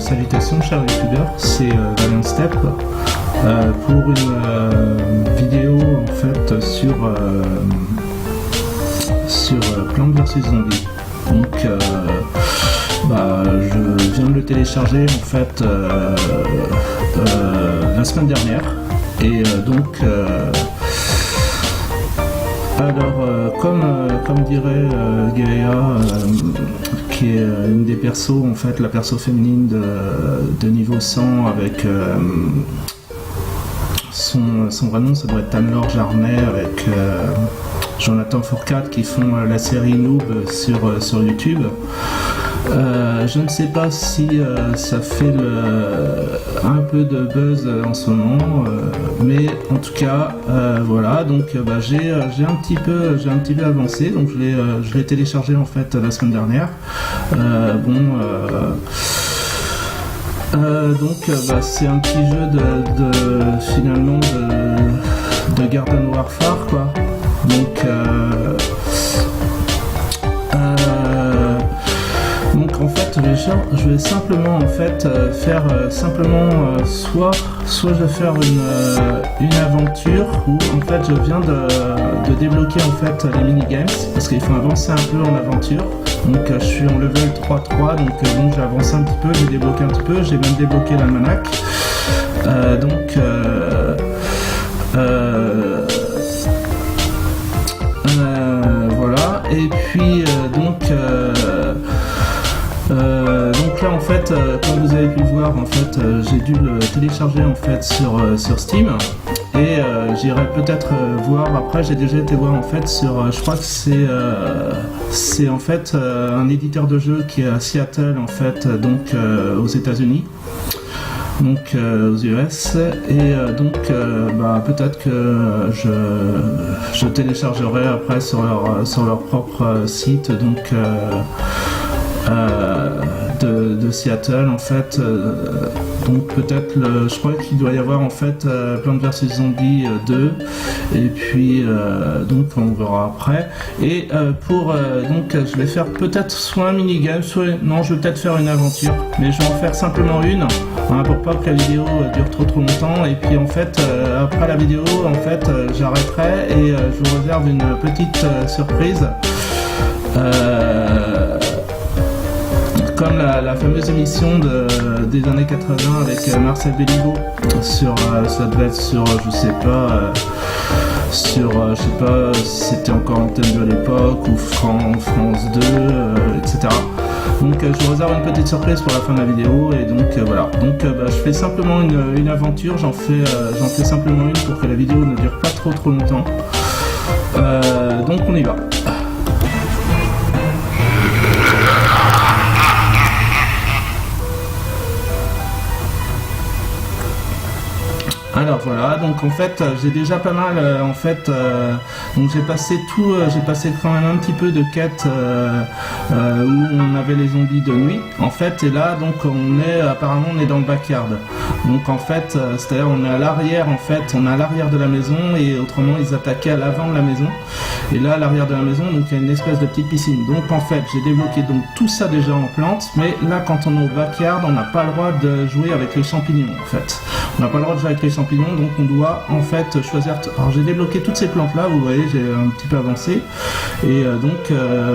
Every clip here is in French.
salutations chers youtubeurs, c'est Valiant Step pour une vidéo en fait sur Plants vs Zombies. Donc je viens de le télécharger en fait la semaine dernière et alors comme dirait Gaia, qui est une des persos, en fait la perso féminine de niveau 100 avec son vrai nom, ça doit être Anne-Laure Jarnet avec Jonathan Fourcade qui font la série Noob sur YouTube. Je ne sais pas si ça fait un peu de buzz en ce moment, mais en tout cas voilà, donc j'ai un petit peu avancé, donc je l'ai téléchargé en fait la semaine dernière. C'est un petit jeu finalement de Garden Warfare quoi. Donc en fait je vais simplement en fait faire soit je vais faire une aventure où en fait je viens de débloquer en fait les mini-games parce qu'il faut avancer un peu en aventure. Donc je suis en level 3-3, donc j'ai avancé un petit peu, j'ai débloqué un petit peu, j'ai même débloqué l'almanach. Voilà, et puis donc là en fait comme vous avez pu le voir en fait j'ai dû le télécharger en fait sur Steam et j'irai peut-être voir après. J'ai déjà été voir en fait je crois que c'est en fait un éditeur de jeux qui est à Seattle en fait, donc aux États-Unis, donc aux US, et peut-être que je téléchargerai après sur leur propre site donc de Seattle en fait, donc peut-être je crois qu'il doit y avoir en fait Plants vs Zombies 2 et puis donc on verra après. Et donc je vais faire peut-être soit un minigame, soit non, je vais peut-être faire une aventure, mais je vais en faire simplement une pour pas que la vidéo dure trop longtemps. Et puis en fait après la vidéo en fait j'arrêterai et je vous réserve une petite surprise. Comme la fameuse émission des années 80 avec Marcel Béliveau ça devait être sur je sais pas si c'était encore Antenne de l'époque ou France 2, etc. Donc je vous réserve une petite surprise pour la fin de la vidéo et donc voilà. Donc je fais simplement une aventure, j'en fais simplement une pour que la vidéo ne dure pas trop longtemps. Donc on y va. Alors voilà, donc en fait j'ai déjà pas mal donc j'ai passé quand même un petit peu de quêtes où on avait les zombies de nuit en fait, et là donc apparemment on est dans le backyard, donc en fait c'est-à-dire on est à l'arrière en fait, on est à l'arrière de la maison, et autrement ils attaquaient à l'avant de la maison, et là à l'arrière de la maison donc il y a une espèce de petite piscine. Donc en fait j'ai débloqué donc tout ça déjà en plantes, mais là quand on est au backyard on n'a pas le droit de jouer avec les champignons en fait, on n'a pas le droit de jouer avec les champignons, donc on doit en fait choisir. Alors j'ai débloqué toutes ces plantes là, vous voyez j'ai un petit peu avancé, et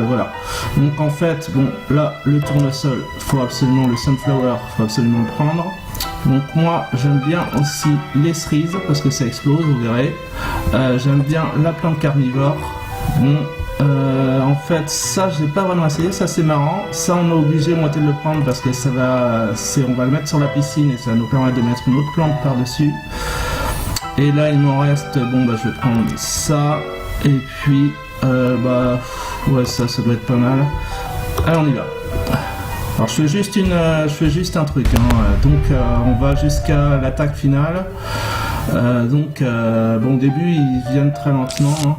voilà. Donc en fait bon là le tournesol, faut absolument le sunflower, faut absolument le prendre. Donc moi j'aime bien aussi les cerises parce que ça explose, vous verrez. J'aime bien la plante carnivore. Bon, en fait ça j'ai pas vraiment essayé, ça c'est marrant, ça on est obligé moi de le prendre parce que on va le mettre sur la piscine et ça va nous permettre de mettre une autre plante par dessus. Et là il m'en reste, je vais prendre ça, et puis ouais ça doit être pas mal. Allez on y va. Alors je fais juste un truc donc on va jusqu'à l'attaque finale. Au début ils viennent très lentement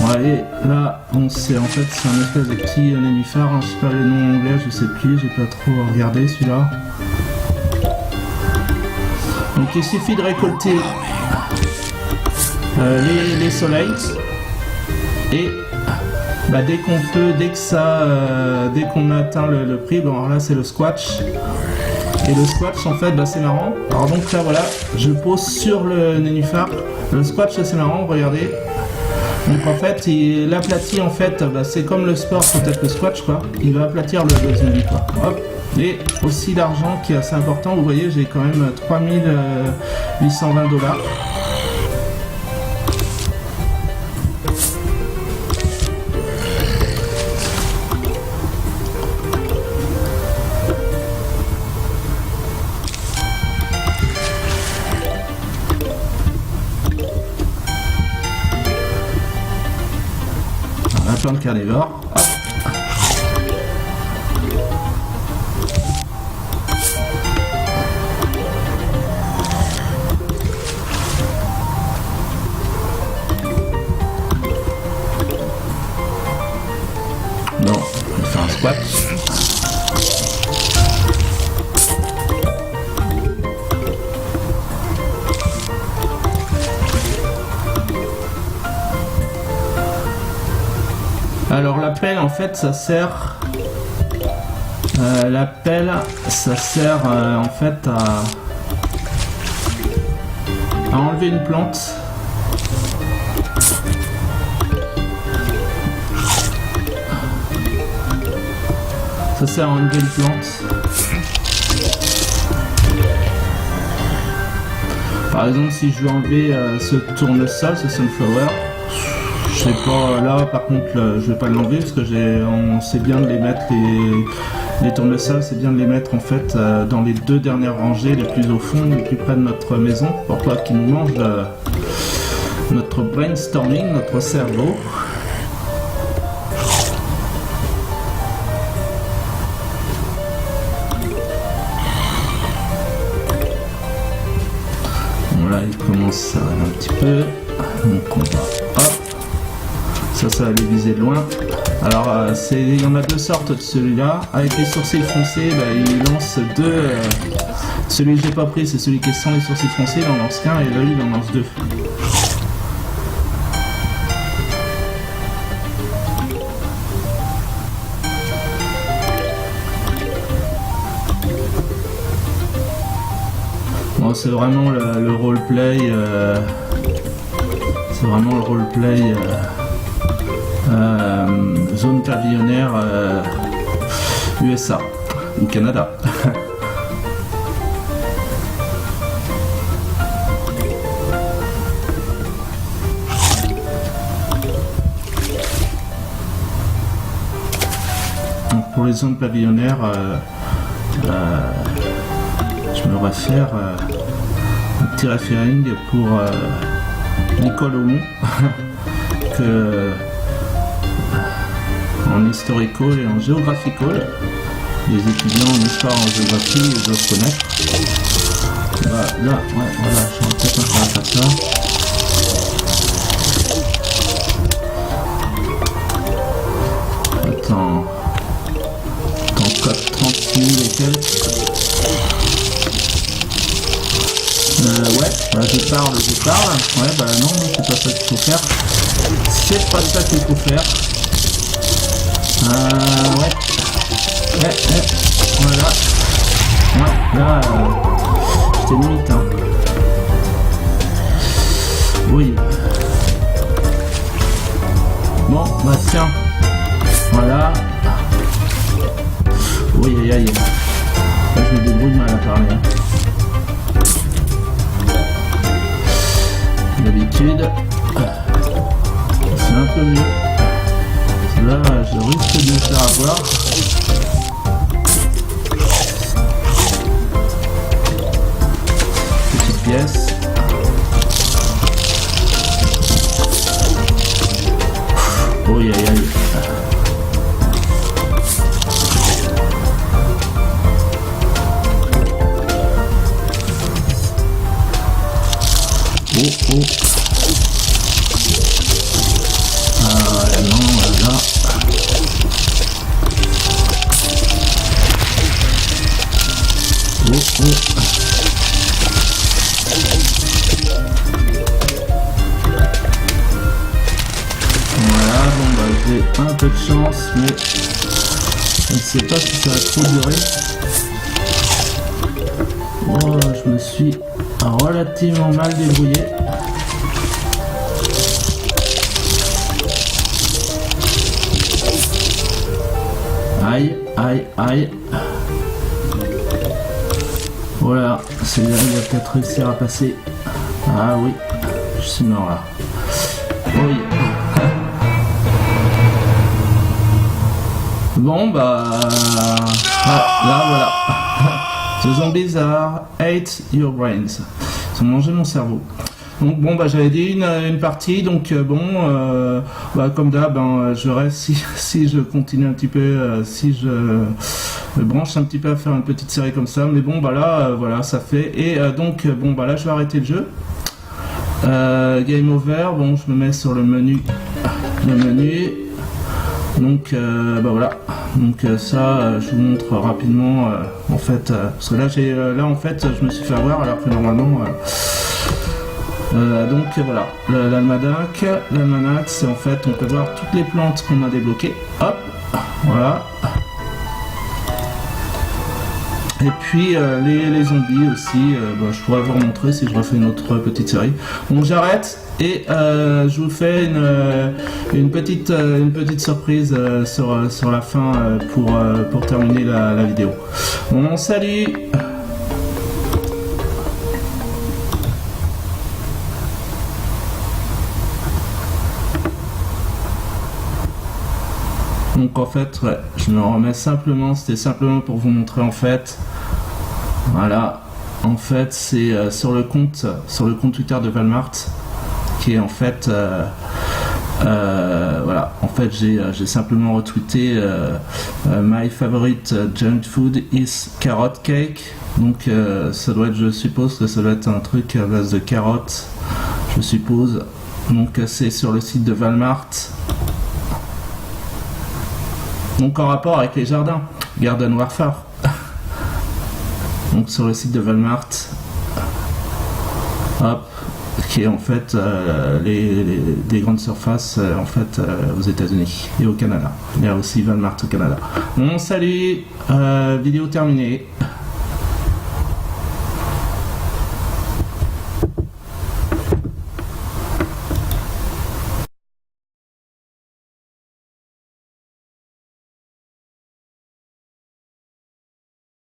Ouais, et là, c'est un espèce de petit nénuphar, je sais pas les noms anglais, je sais plus, j'ai pas trop regardé celui-là. Donc il suffit de récolter les soleils et bah, dès qu'on peut, dès qu'on atteint le prix, bon alors là c'est le squash. Et le squash en fait bah, c'est marrant. Alors donc là voilà, je pose sur le nénuphar. Le squash c'est marrant, regardez. Donc en fait il aplatit en fait, bah, c'est comme le sport peut-être le squash quoi. Il va aplatir le zombie quoi. Hop. Et aussi l'argent qui est assez important, vous voyez j'ai quand même 3820$. Plein de carnivores. Hop. Non, on va faire un squat. Alors la pelle en fait ça sert en fait à enlever une plante. Ça sert à enlever une plante. Par exemple si je veux enlever ce tournesol, ce sunflower. Je sais pas, là par contre je vais pas l'enlever parce que on sait bien de les mettre, les tournesols, c'est bien de les mettre en fait dans les 2 dernières rangées, les plus au fond, les plus près de notre maison, pour pas qu'ils nous mangent notre brainstorming, notre cerveau. Voilà, il commence à aller un petit peu, donc on va hop. Ça va les viser de loin. Alors il y en a 2 sortes de celui-là. Avec les sourcils foncés, bah, il lance 2. Celui que j'ai pas pris, c'est celui qui est sans les sourcils foncés, il en lance qu'un et là il en lance 2. Bon, c'est vraiment le roleplay. C'est vraiment le roleplay. Zone pavillonnaire USA ou Canada. Donc pour les zones pavillonnaires, je me réfère un petit référing pour Nicole Aumont que en historical et en géographical. Les étudiants en histoire, en géographie, ils doivent connaître. Bah, là, ouais, voilà, je vais peut-être encore faire ça. Attends, code 30 000 et quelques. Ouais, bah, je parle. Ouais, bah non, c'est pas ça qu'il faut faire. C'est pas ça qu'il faut faire. Ouais, voilà. Ouais, là, j'étais limite, hein. Oui. Bon, bah tiens. Voilà. Oui, aïe. Là, je me débrouille mal à parler. Hein. D'habitude, c'est un peu mieux. Là, je risque de me faire avoir. Petite pièce. Oh, aïe. Oh. Non, là. Oh. Voilà, bon bah je vais un peu de chance, mais je ne sais pas si ça va trop durer. Oh, je me suis relativement mal débrouillé. Aïe, aïe, aïe. Voilà, celui-là il va peut-être réussir à passer. Ah oui, je suis mort là. Oui. Bon bah... là voilà. The zombies ate your brains. Ils ont mangé mon cerveau. Donc bon bah j'avais dit une partie, donc bah, comme d'hab je reste si je continue un petit peu, si je me branche un petit peu à faire une petite série comme ça, mais bon bah là voilà ça fait, et donc bon bah là je vais arrêter le jeu. Game over, bon je me mets sur le menu, donc bah voilà, donc ça je vous montre rapidement en fait, parce que là en fait je me suis fait avoir alors que normalement donc voilà, l'almanach, c'est en fait, on peut voir toutes les plantes qu'on a débloquées, hop, voilà. Et puis les zombies aussi, bah, je pourrais vous remontrer si je refais une autre petite série. Donc j'arrête et je vous fais une petite surprise sur la fin pour terminer la vidéo. Bon, salut! Donc en fait, ouais, je me remets simplement, c'était simplement pour vous montrer en fait, voilà, en fait c'est sur le compte Twitter de Walmart, qui est en fait, voilà, en fait j'ai simplement retweeté my favorite junk food is carrot cake, donc ça doit être, je suppose que ça doit être un truc à base de carottes, je suppose, donc c'est sur le site de Walmart. Donc en rapport avec les jardins, Garden Warfare. Donc sur le site de Walmart, hop, qui est en fait des grandes surfaces en fait aux États-Unis et au Canada. Il y a aussi Walmart au Canada. Bon, salut, vidéo terminée.